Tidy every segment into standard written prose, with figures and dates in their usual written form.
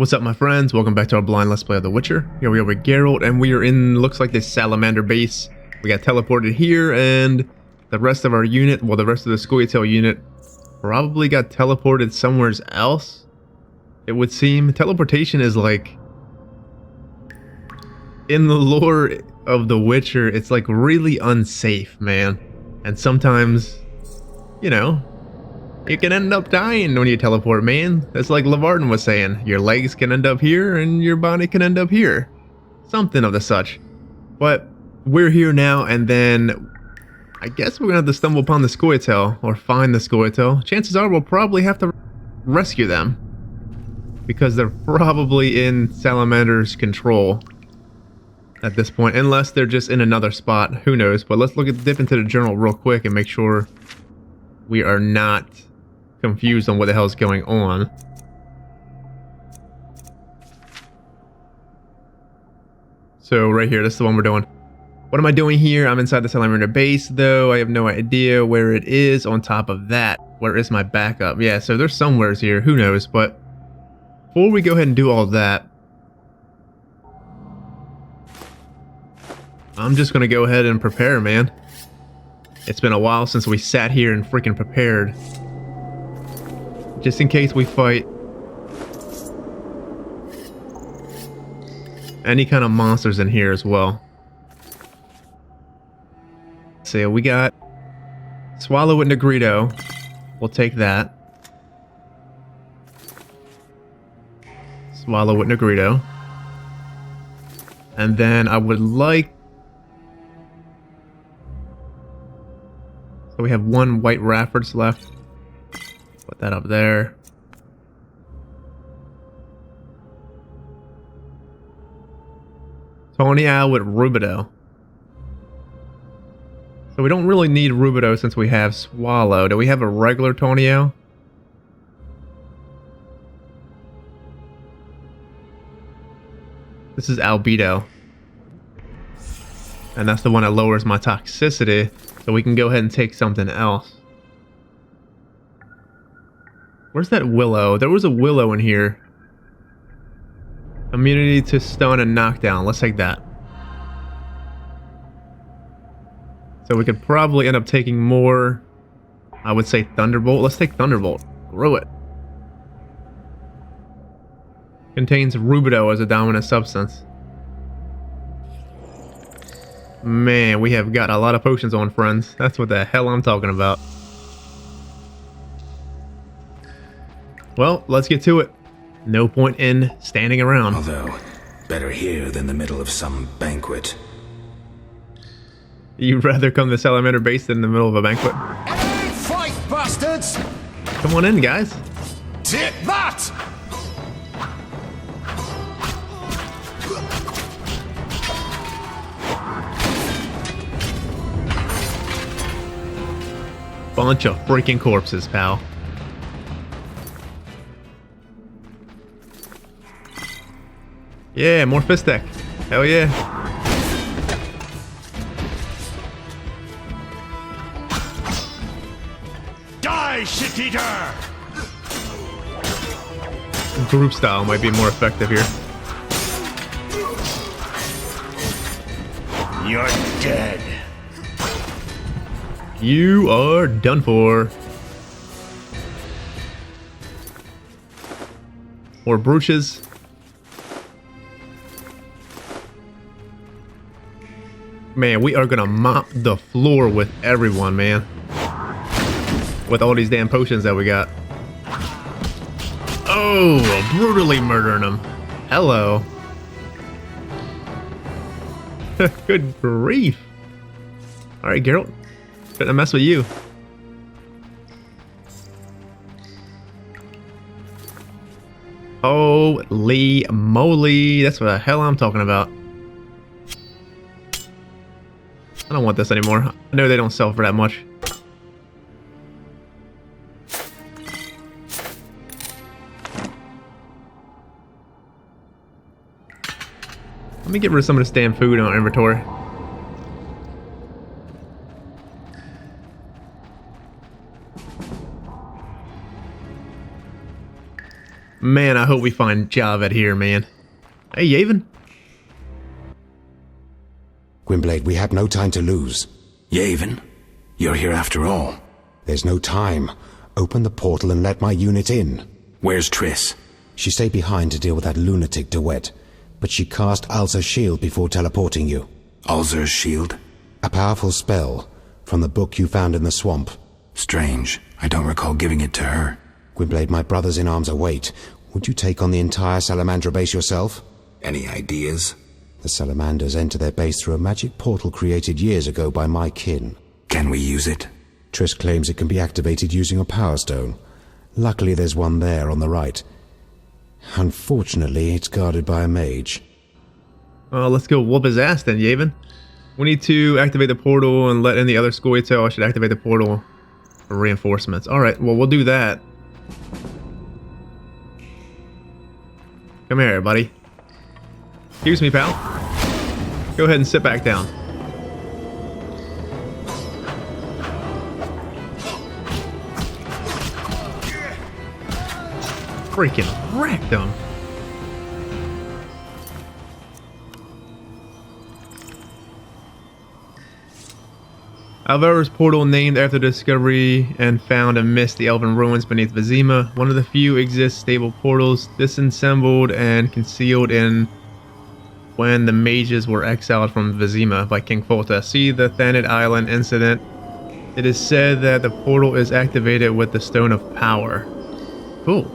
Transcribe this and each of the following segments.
What's up, my friends? Welcome back to our blind let's play of The Witcher. Here we are with Geralt, and we are in, looks like, this Salamandra base. We got teleported here, and the rest of our unit, well, the rest of the Scoia'tael unit, probably got teleported somewhere else, it would seem. Teleportation is like, in the lore of The Witcher, it's like really unsafe, man. And sometimes, you know, you can end up dying when you teleport, man. That's like Lavardin was saying. Your legs can end up here and your body can end up here. Something of the such. But we're here now, and then I guess we're gonna have to stumble upon the Scoia'tael, or find the Scoia'tael. Chances are we'll probably have to rescue them, because they're probably in Salamandra's control at this point, unless they're just in another spot. Who knows? But let's dip into the journal real quick and make sure we are not confused on what the hell is going on. So right here, this is the one we're doing. What am I doing here? I'm inside the Salamandra base, though. I have no idea where it is. On top of that, where is my backup? Yeah, so there's somewheres here. Who knows? But before we go ahead and do all that, I'm just gonna go ahead and prepare, man. It's been a while since we sat here and freaking prepared. Just in case we fight any kind of monsters in here as well. So we got Swallow and Negrito. We'll take that. Swallow with Negrito. And then I would like... So we have one White Raffords left. Put that up there. Tonial with Rubido. So we don't really need Rubido since we have Swallow. Do we have a regular Tonial? This is Albedo. And that's the one that lowers my toxicity. So we can go ahead and take something else. Where's that Willow? There was a Willow in here. Immunity to stun and knockdown. Let's take that. So we could probably end up taking more. I would say Thunderbolt. Let's take Thunderbolt. Grow it. Contains Rubido as a dominant substance. Man, we have got a lot of potions on, friends. That's what the hell I'm talking about. Well, let's get to it. No point in standing around. Although, better here than the middle of some banquet. You'd rather come to Salamandra base than in the middle of a banquet? Hey, fight, bastards! Come on in, guys. Take that! Bunch of freaking corpses, pal. Yeah, more fist deck. Hell yeah. Die, shit-eater! Group style might be more effective here. You're dead. You are done for. More brooches. Man, we are gonna mop the floor with everyone, man. With all these damn potions that we got. Oh, brutally murdering them. Hello. Good grief. Alright, Geralt. Gonna mess with you. Holy moly. That's what the hell I'm talking about. I don't want this anymore. I know they don't sell for that much. Let me get rid of some of this damn food in our inventory. Man, I hope we find Yaevinn here, man. Hey, Yaevinn. Gwynblade, we have no time to lose. Yaevinn, you're here after all. There's no time. Open the portal and let my unit in. Where's Triss? She stayed behind to deal with that lunatic Duet, but she cast Alzur's shield before teleporting you. Alzur's shield? A powerful spell from the book you found in the swamp. Strange. I don't recall giving it to her. Gwynblade, my brothers in arms await. Would you take on the entire Salamandra base yourself? Any ideas? The Salamanders enter their base through a magic portal created years ago by my kin. Can we use it? Triss claims it can be activated using a power stone. Luckily there's one there on the right. Unfortunately, it's guarded by a mage. Let's go whoop his ass then, Yaevinn. We need to activate the portal and let in the other Scoia'tael. I should activate the portal for reinforcements. Alright, well, we'll do that. Come here, buddy. Excuse me, pal. Go ahead and sit back down. Freaking wrecked him. Alvara's portal, named after the discovery and found amidst the elven ruins beneath Vizima, one of the few exist stable portals disassembled and concealed in when the mages were exiled from Vizima by King Folta. See the Thanid Island incident. It is said that the portal is activated with the Stone of Power. Cool.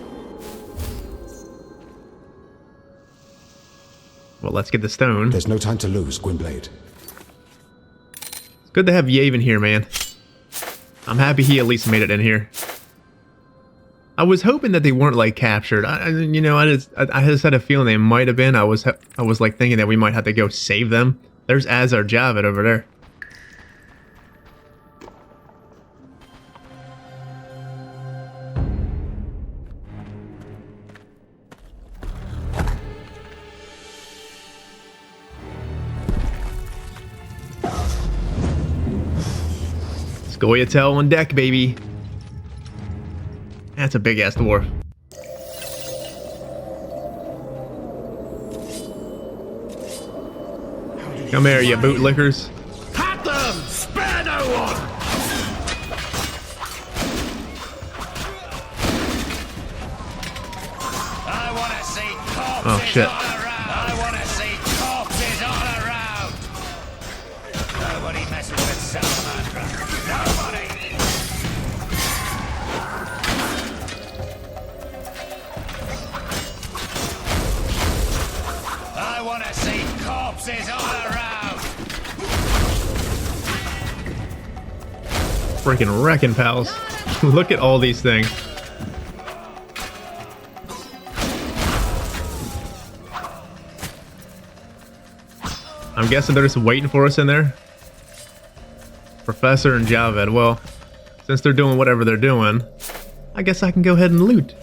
Well, let's get the stone. There's no time to lose, Gwynblade. Good to have Yaevinn here, man. I'm happy he at least made it in here. I was hoping that they weren't like captured. I just had a feeling they might have been. I was like thinking that we might have to go save them. There's Azar Javid over there. Scoia'tael on deck, baby. That's a big ass dwarf. Come here, you bootlickers. Hat them! Spare no one! I want to see corpses Oh, shit. all around. I want to see corpses all around. Nobody messes with Salamandra. Nobody. I want to see corpses all around. Freaking wrecking, pals. Look at all these things. I'm guessing they're just waiting for us in there. Professor and Yaevinn. Well, since they're doing whatever they're doing, I guess I can go ahead and loot.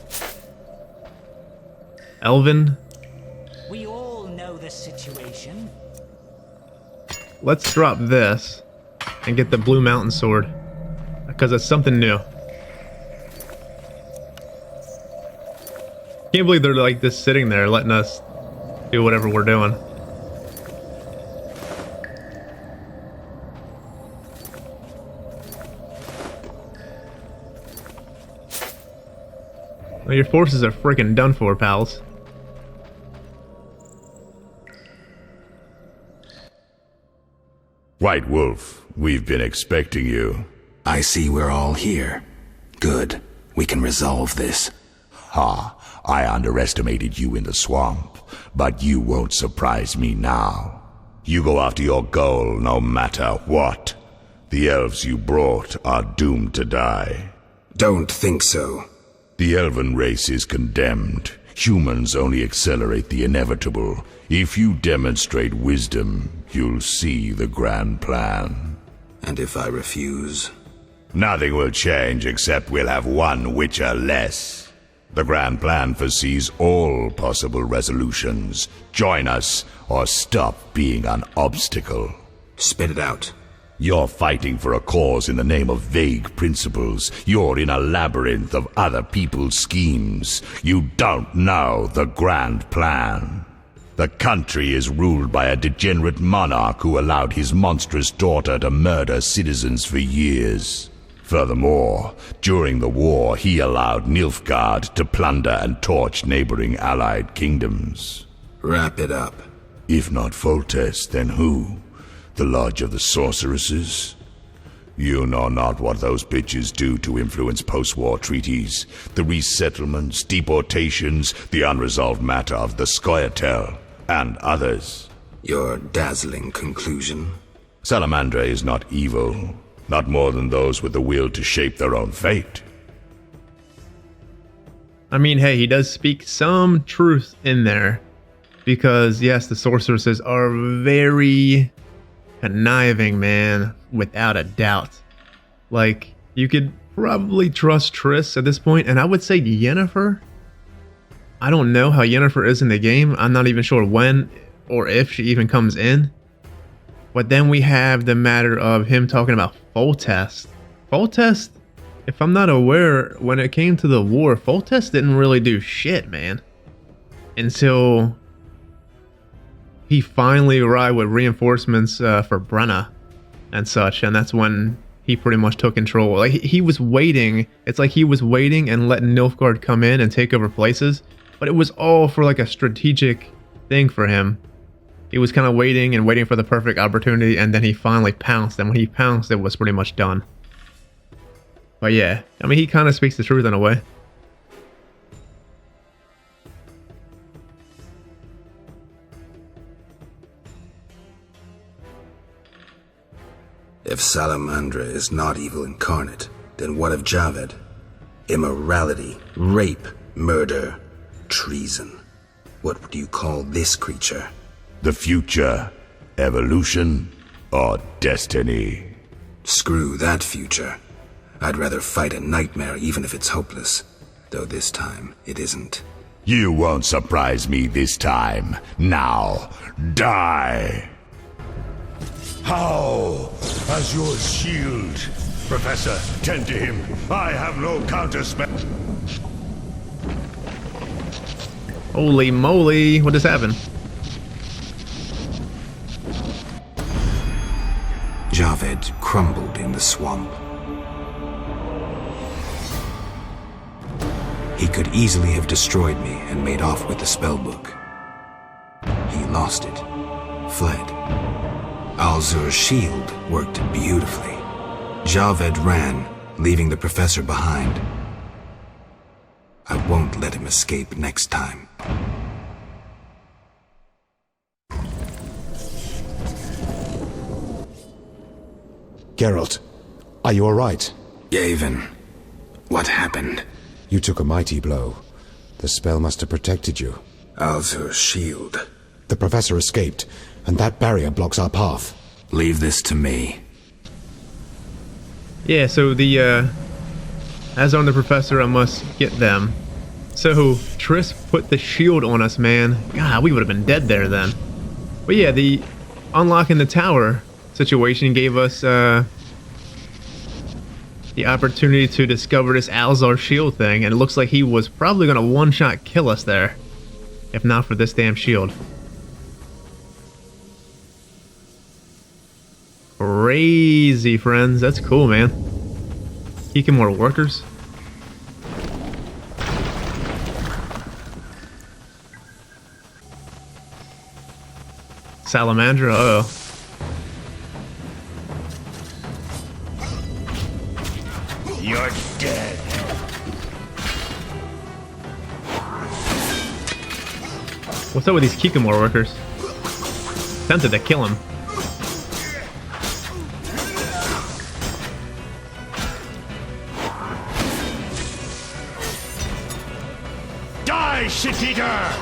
Elvin. We all know the situation. Let's drop this and get the Blue Mountain Sword, because it's something new. Can't believe they're like just sitting there letting us do whatever we're doing. Well, your forces are freaking done for, pals. White Wolf, we've been expecting you. I see we're all here. Good. We can resolve this. Ha, I underestimated you in the swamp, but you won't surprise me now. You go after your goal no matter what. The elves you brought are doomed to die. Don't think so. The elven race is condemned. Humans only accelerate the inevitable. If you demonstrate wisdom, you'll see the grand plan. And if I refuse? Nothing will change except we'll have one Witcher less. The grand plan foresees all possible resolutions. Join us or stop being an obstacle. Spit it out. You're fighting for a cause in the name of vague principles. You're in a labyrinth of other people's schemes. You don't know the grand plan. The country is ruled by a degenerate monarch who allowed his monstrous daughter to murder citizens for years. Furthermore, during the war, he allowed Nilfgaard to plunder and torch neighboring allied kingdoms. Wrap it up. If not Foltest, then who? The Lodge of the Sorceresses? You know not what those bitches do to influence post-war treaties, the resettlements, deportations, the unresolved matter of the Scoia'tael, and others. Your dazzling conclusion? Salamandra is not evil, not more than those with the will to shape their own fate. I mean, hey, he does speak some truth in there. Because, yes, the sorceresses are very conniving, man, without a doubt. Like, you could probably trust Triss at this point, and I would say Yennefer. I don't know how Yennefer is in the game. I'm not even sure when or if she even comes in. But then we have the matter of him talking about Foltest. Foltest, if I'm not aware, when it came to the war, Foltest didn't really do shit, man. Until he finally arrived with reinforcements for Brenna and such, and that's when he pretty much took control. Like he was waiting. It's like he was waiting and letting Nilfgaard come in and take over places, but it was all for like a strategic thing for him. He was kind of waiting and waiting for the perfect opportunity, and then he finally pounced, and when he pounced, it was pretty much done. But yeah, I mean, he kind of speaks the truth in a way. If Salamandra is not evil incarnate, then what of Yaevinn? Immorality, rape, murder, treason. What would you call this creature? The future, evolution, or destiny? Screw that future. I'd rather fight a nightmare even if it's hopeless. Though this time, it isn't. You won't surprise me this time. Now, die! How? As your shield. Professor, tend to him. I have no counterspell. Holy moly, what just happened? Yaevinn crumbled in the swamp. He could easily have destroyed me and made off with the spellbook. He lost it, fled. Alzur's shield worked beautifully. Yaevinn ran, leaving the professor behind. I won't let him escape next time. Geralt, are you alright? Yaevinn, what happened? You took a mighty blow. The spell must have protected you. Alzur's shield. The professor escaped, and that barrier blocks our path. Leave this to me. Yeah, so the, as on the professor, I must get them. So, Triss put the shield on us, man. God, we would have been dead there then. But yeah, the unlocking the tower situation gave us, the opportunity to discover this Alzar shield thing, and it looks like he was probably gonna one-shot kill us there, if not for this damn shield. Crazy, friends. That's cool, man. Kicking more workers. Salamandra, uh-oh. You're dead. What's up with these Kikamore workers? Tempted to kill him. Die, shit-eater!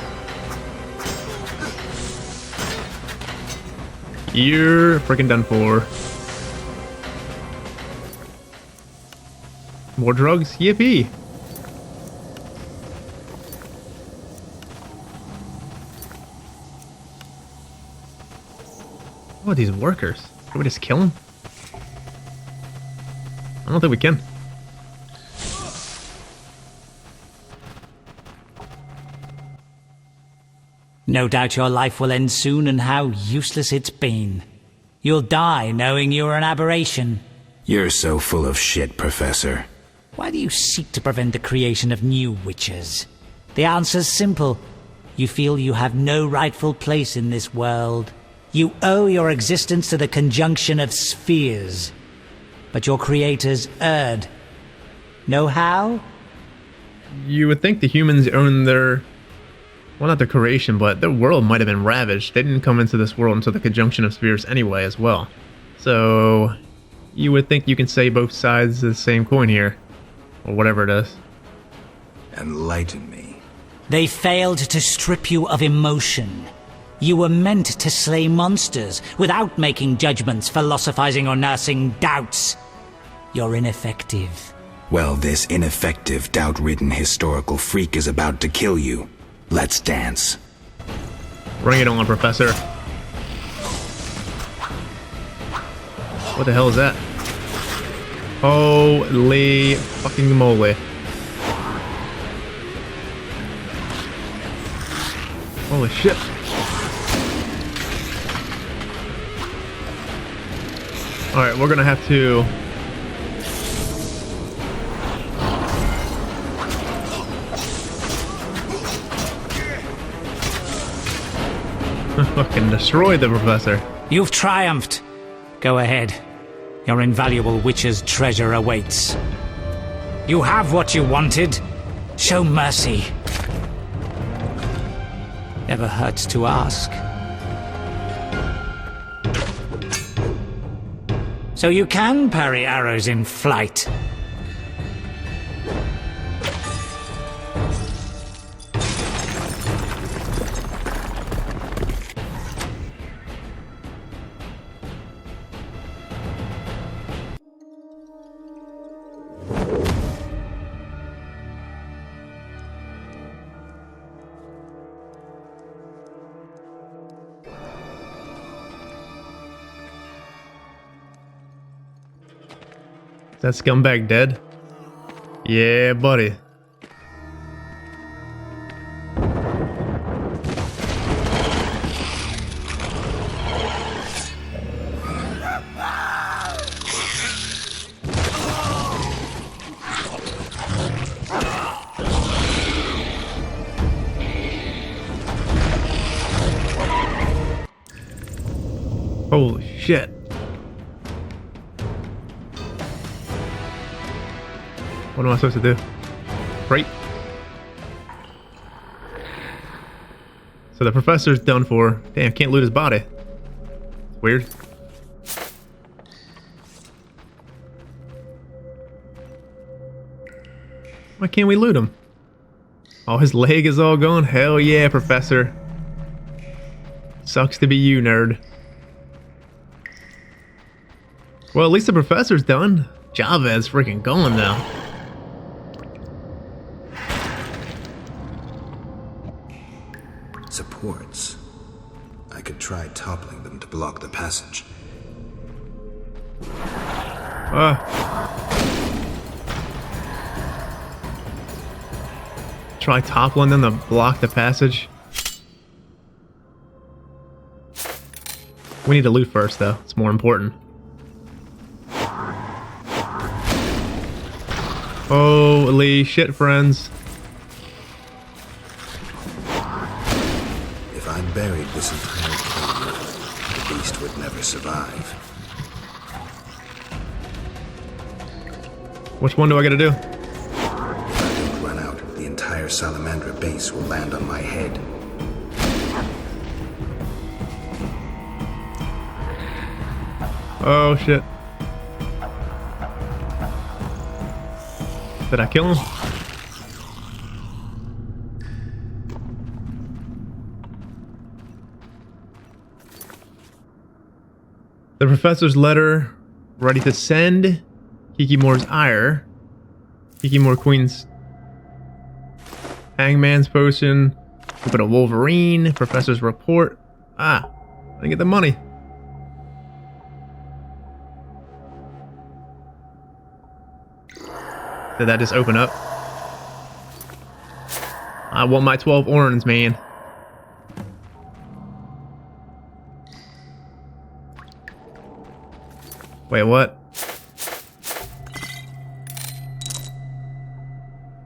You're freaking done for. More drugs? Yippee! Oh, these workers. Can we just kill them? I don't think we can. No doubt your life will end soon, and how useless it's been. You'll die knowing you're an aberration. You're so full of shit, Professor. Why do you seek to prevent the creation of new witches? The answer's simple. You feel you have no rightful place in this world. You owe your existence to the conjunction of spheres. But your creators erred. Know how? You would think the humans own their... well, not their creation, but their world might have been ravaged. They didn't come into this world until the conjunction of spheres anyway as well. So... you would think you can say both sides of the same coin here. Or whatever it is. Enlighten me. They failed to strip you of emotion. You were meant to slay monsters without making judgments, philosophizing, or nursing doubts. You're ineffective. Well, this ineffective, doubt-ridden historical freak is about to kill you. Let's dance. Bring it on, Professor. What the hell is that? Holy fucking moly. Holy shit. Alright, we're gonna have to... fucking destroy the Professor. You've triumphed. Go ahead. Your invaluable witch's treasure awaits. You have what you wanted. Show mercy. Never hurts to ask. So you can parry arrows in flight. That scumbag dead? Yeah, buddy. Holy shit. What am I supposed to do? Right? So the Professor's done for. Damn, can't loot his body. Weird. Why can't we loot him? Oh, his leg is all gone? Hell yeah, Professor. Sucks to be you, nerd. Well, at least the Professor's done. Javed's freaking gone now. Supports. I could try toppling them to block the passage. Try toppling them to block the passage. We need to loot first, though. It's more important. Holy shit, friends. If I buried this entire cave, the beast would never survive. Which one do I gotta do? If I don't run out, the entire Salamandra base will land on my head. Oh shit. Did I kill him? The Professor's letter, ready to send. Kikimore's ire. Kikimore Queen's Hangman's potion. Open a Wolverine. Professor's report. Ah, I didn't get the money. Did that just open up? I want my 12 orns, man. Wait, what?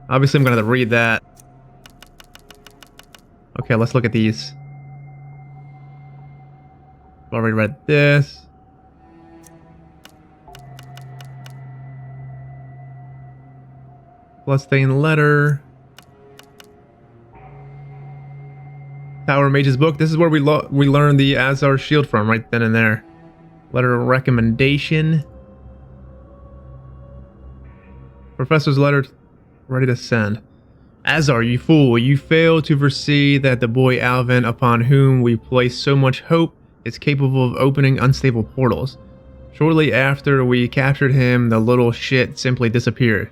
Obviously, I'm gonna have to read that. Okay, let's look at these. I've already read this. Bloodstained letter. Tower Mage's book. This is where we learned the Azar shield from, right then and there. Letter of recommendation. Professor's letter ready to send. Azar, you fool, you failed to foresee that the boy Yaevinn, upon whom we place so much hope, is capable of opening unstable portals. Shortly after we captured him, the little shit simply disappeared.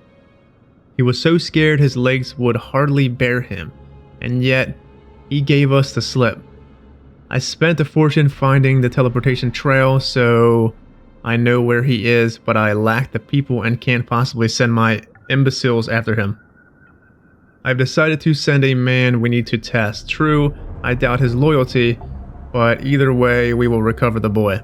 He was so scared his legs would hardly bear him, and yet he gave us the slip. I spent a fortune finding the teleportation trail, so I know where he is, but I lack the people and can't possibly send my imbeciles after him. I've decided to send a man we need to test. True, I doubt his loyalty, but either way, we will recover the boy.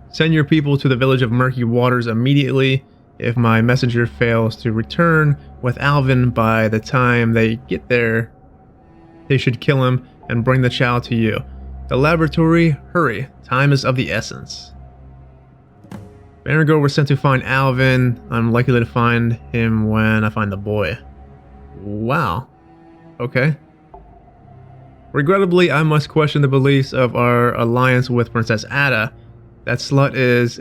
Send your people to the village of Murky Waters immediately. If my messenger fails to return with Yaevinn by the time they get there, they should kill him and bring the child to you. The laboratory, hurry. Time is of the essence. Berengar was sent to find Yaevinn. I'm likely to find him when I find the boy. Wow. Okay. Regrettably, I must question the beliefs of our alliance with Princess Ada. That slut is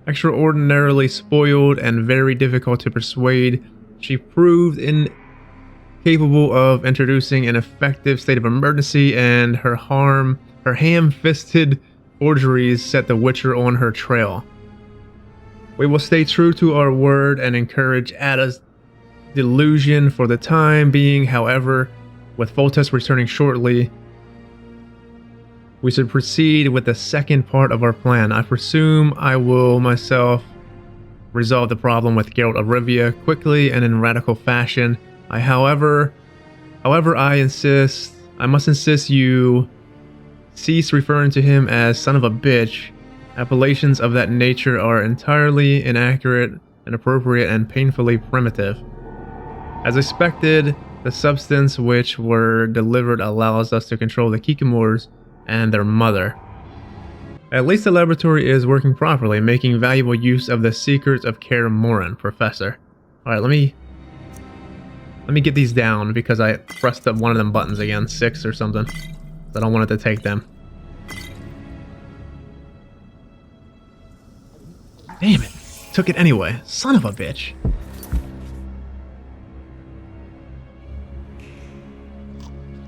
extraordinarily spoiled and very difficult to persuade. She proved incapable of introducing an effective state of emergency, and her ham-fisted forgeries set the Witcher on her trail. We will stay true to our word and encourage Ada's delusion for the time being. However, with Foltest returning shortly, we should proceed with the second part of our plan. I presume I will myself resolve the problem with Geralt of Rivia quickly and in radical fashion. However, I must insist you cease referring to him as son of a bitch. Appellations of that nature are entirely inaccurate, inappropriate, and painfully primitive. As expected, the substance which were delivered allows us to control the Kikimors and their mother. At least the laboratory is working properly, making valuable use of the secrets of Kaer Morhen, Professor. Alright, let me get these down because I pressed up one of them buttons again, 6 or something. I don't want it to take them. Damn it. Took it anyway. Son of a bitch.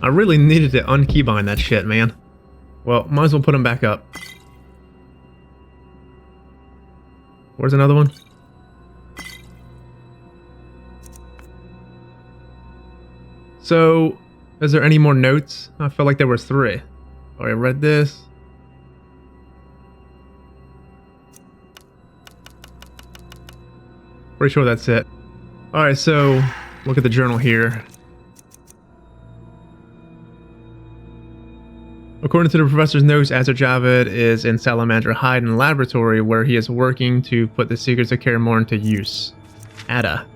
I really needed to unkeybind that shit, man. Well, might as well put him back up. Where's another one? So, is there any more notes? I felt like there was 3. Oh, I read this. Pretty sure that's it. Alright, so, look at the journal here. According to the professor's notes, Azar Javed is in Salamandra Hidden Laboratory, where he is working to put the secrets of Kaer Morhen to use. Ada.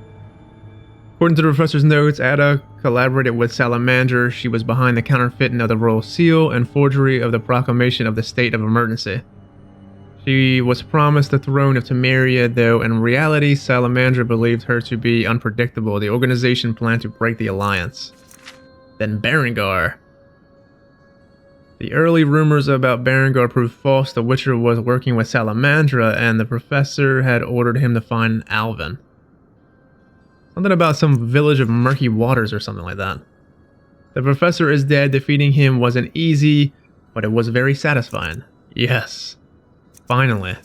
According to the professor's notes, Ada collaborated with Salamandra. She was behind the counterfeiting of the royal seal and forgery of the proclamation of the state of emergency. She was promised the throne of Temeria, though in reality, Salamandra believed her to be unpredictable. The organization planned to break the alliance. Then Berengar. The early rumors about Berengar proved false. The Witcher was working with Salamandra, and the professor had ordered him to find Yaevinn. Something about some village of Murky Waters or something like that. The professor is dead. Defeating him wasn't easy, but it was very satisfying. Yes. Finally.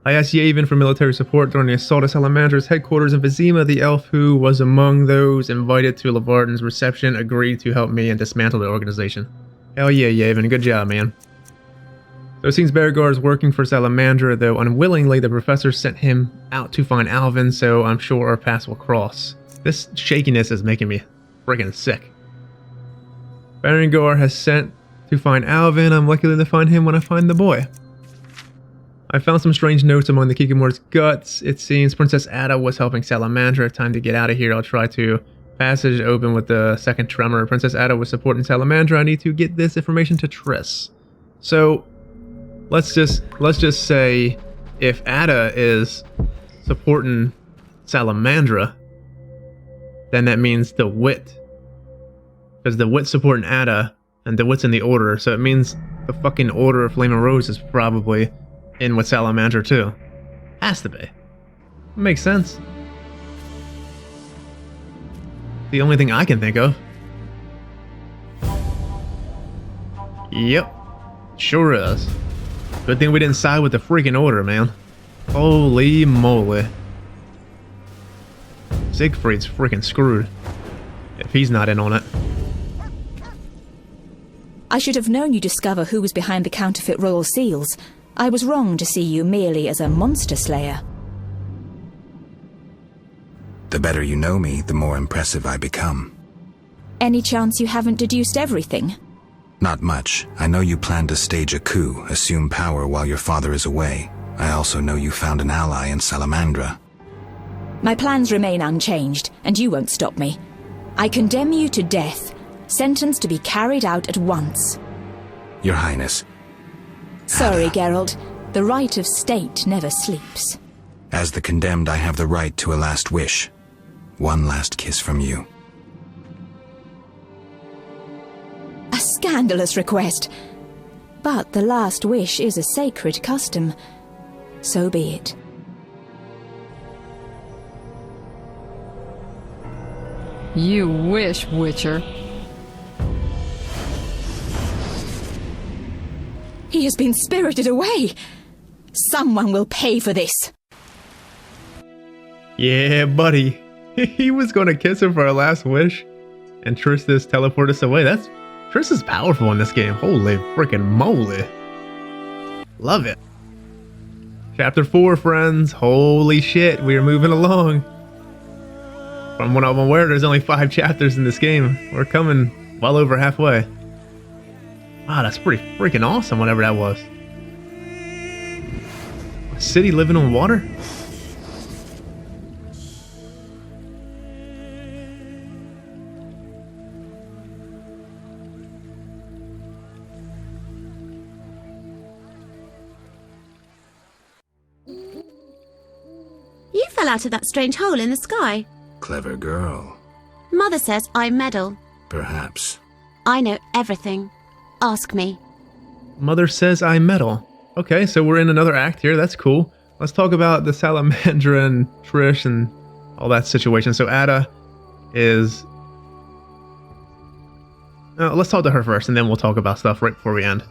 I asked Yaevinn for military support during the assault of Salamandra's headquarters in Vizima. The elf who was among those invited to Levarden's reception agreed to help me and dismantle the organization. Hell yeah, Yaevinn. Good job, man. So it seems Berengar is working for Salamandra, though unwillingly the professor sent him out to find Yaevinn, so I'm sure our paths will cross. This shakiness is making me friggin' sick. Berengar has sent to find Yaevinn. I'm lucky to find him when I find the boy. I found some strange notes among the Kikimor's guts. It seems Princess Ada was helping Salamandra. Time to get out of here. I'll try to passage open with the second tremor. Princess Ada was supporting Salamandra. I need to get this information to Triss. So let's just say if Ada is supporting Salamandra, then that means the Wit. Because the Wit's supporting Ada, and the Wit's in the Order, so it means the fucking Order of Flaming Rose is probably in with Salamandra too. Has to be. Makes sense. The only thing I can think of. Yep. Sure is. Good thing we didn't side with the freaking Order, man. Holy moly. Siegfried's freaking screwed. If he's not in on it. I should have known you'd discover who was behind the counterfeit royal seals. I was wrong to see you merely as a monster slayer. The better you know me, the more impressive I become. Any chance you haven't deduced everything? Not much. I know you plan to stage a coup, assume power while your father is away. I also know you found an ally in Salamandra. My plans remain unchanged, and you won't stop me. I condemn you to death, sentenced to be carried out at once. Your Highness. Sorry, Geralt. The right of state never sleeps. As the condemned, I have the right to a last wish. One last kiss from you. A scandalous request. But the last wish is a sacred custom. So be it. You wish, Witcher. He has been spirited away. Someone will pay for this. Yeah, buddy. He was going to kiss her for her last wish. And Triss just teleport us away. Triss is powerful in this game. Holy freaking moly. Love it. Chapter 4, friends. Holy shit, we are moving along. From what I'm aware, there's only 5 chapters in this game. We're coming well over halfway. Wow, that's pretty freaking awesome, whatever that was. A city living on water? You fell out of that strange hole in the sky. Clever girl. Mother says I meddle. Perhaps. I know everything. Ask me. Mother says I meddle. Okay, so we're in another act here. That's cool. Let's talk about the Salamandra and Trish and all that situation. So Ada is... let's talk to her first, and then we'll talk about stuff right before we end.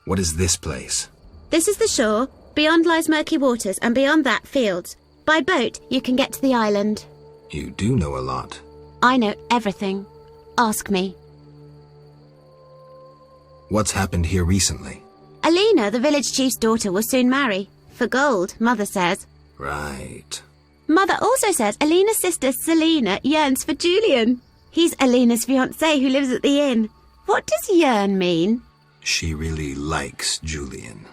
What is this place? This is the shore. Beyond lies murky waters, and beyond that, fields. By boat, you can get to the island. You do know a lot. I know everything. Ask me. What's happened here recently? Alina, the village chief's daughter, will soon marry. For gold, Mother says. Right. Mother also says Alina's sister Selena yearns for Julian. He's Alina's fiancé who lives at the inn. What does yearn mean? She really likes Julian.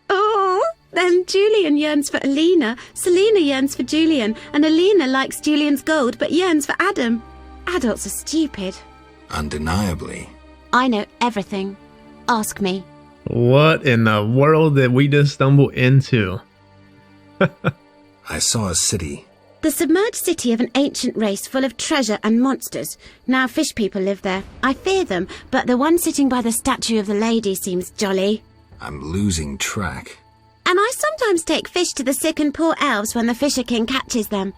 Oh, then Julian yearns for Alina, Selena yearns for Julian, and Alina likes Julian's gold but yearns for Adam. Adults are stupid. Undeniably. I know everything. Ask me. What in the world did we just stumble into? I saw a city. The submerged city of an ancient race full of treasure and monsters. Now fish people live there. I fear them, but the one sitting by the statue of the lady seems jolly. I'm losing track. And I sometimes take fish to the sick and poor elves when the Fisher King catches them.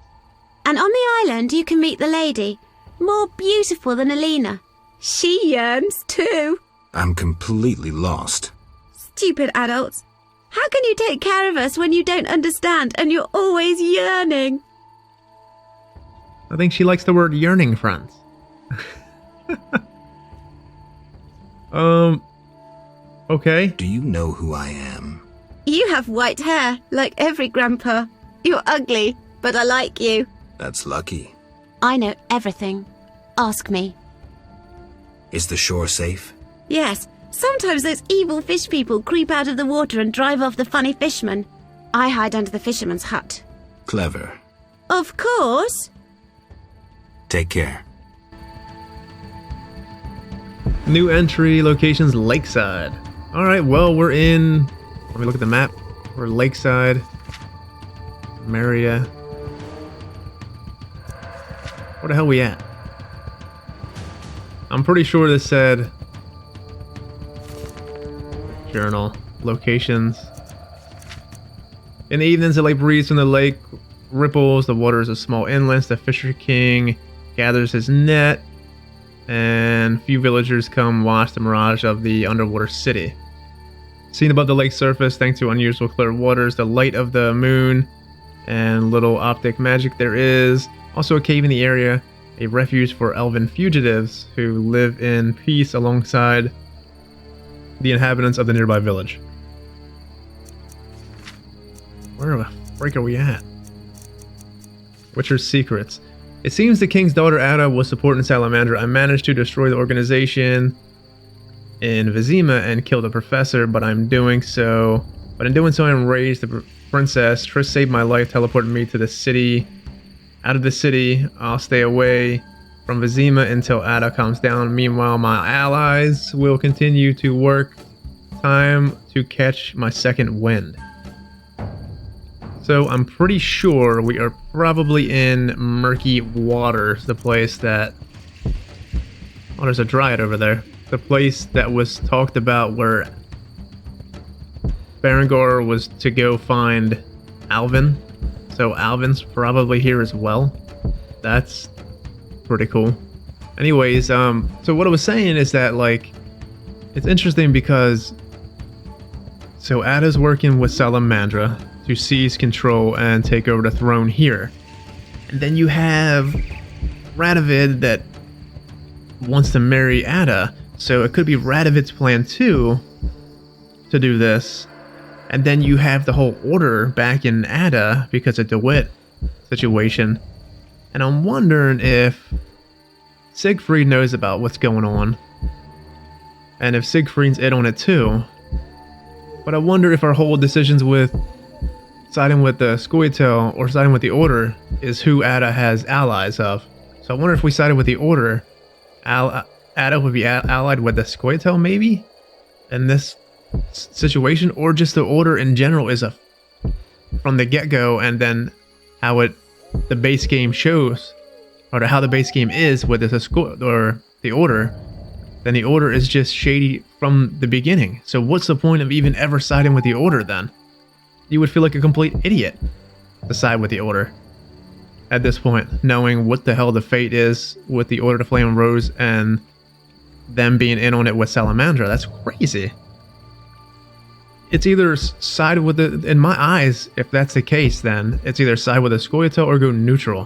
And on the island you can meet the lady. More beautiful than Alina. She yearns too. I'm completely lost. Stupid adults. How can you take care of us when you don't understand and you're always yearning? I think she likes the word yearning, friends. Okay. Do you know who I am? You have white hair, like every grandpa. You're ugly, but I like you. That's lucky. I know everything. Ask me. Is the shore safe? Yes, sometimes those evil fish people creep out of the water and drive off the funny fishermen. I hide under the fisherman's hut. Clever. Of course. Take care. New entry, locations Lakeside. Alright, well, we're in... Let me look at the map. We're Lakeside. Maria. Where the hell we at? I'm pretty sure this said... Journal. Locations. In the evenings, the lake breeze from the lake ripples. The waters of small inlets. The Fisher King gathers his net. And few villagers come watch the mirage of the underwater city. Seen above the lake surface, thanks to unusual clear waters, the light of the moon, and little optic magic there is. Also a cave in the area, a refuge for elven fugitives who live in peace alongside the inhabitants of the nearby village. Where the frick are we at? Witcher's secrets. It seems the king's daughter Ada was supporting Salamandra. I managed to destroy the organization in Vizima and kill the professor, but in doing so I enraged the princess. Triss saved my life, teleported me to the city. Out of the city, I'll stay away from Vizima until Ada calms down. Meanwhile, my allies will continue to work. Time to catch my second wind. So I'm pretty sure we are probably in Murky Waters, the place that... Oh, there's a dryad over there. The place that was talked about where Berengar was to go find Alvin. So Alvin's probably here as well. That's pretty cool. Anyways, so what I was saying is that, like, it's interesting because... So Ada's working with Salamandra to seize control and take over the throne here. And then you have Radovid that wants to marry Ada, so it could be Radovid's plan too to do this. And then you have the whole order back in Ada because of DeWitt situation. And I'm wondering if Siegfried knows about what's going on. And if Siegfried's in on it too. But I wonder if our whole decisions with siding with the Scoia'tael or siding with the Order is who Ada has allies of. So I wonder if we sided with the Order, Ada would be allied with the Scoia'tael maybe? In this situation? Or just the Order in general is a... from the get-go, and then how the base game shows, or how the base game is with the Order, then the Order is just shady from the beginning. So what's the point of even ever siding with the Order then? You would feel like a complete idiot to side with the Order at this point, knowing what the hell the fate is with the Order to Flame Rose and them being in on it with Salamandra. That's crazy. It's either side with the... In my eyes, if that's the case, then it's either side with the Scoia'tael or go neutral.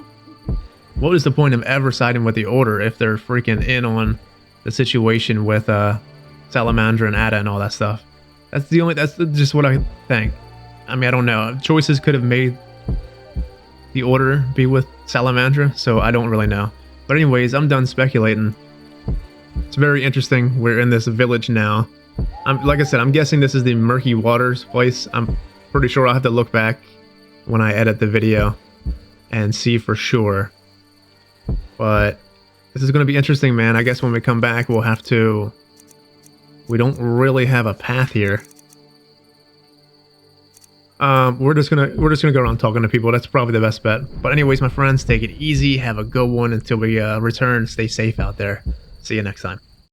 What is the point of ever siding with the Order if they're freaking in on the situation with Salamandra and Ada and all that stuff? That's just what I think. I mean, I don't know. Choices could have made the Order be with Salamandra, so I don't really know. But anyways, I'm done speculating. It's very interesting. We're in this village now. Like I said, I'm guessing this is the Murky Waters place. I'm pretty sure I'll have to look back when I edit the video and see for sure. But this is going to be interesting, man. I guess when we come back, we'll have to... We don't really have a path here. We're just gonna go around talking to people. That's probably the best bet. But anyways, my friends, take it easy. Have a good one until we return. Stay safe out there. See you next time.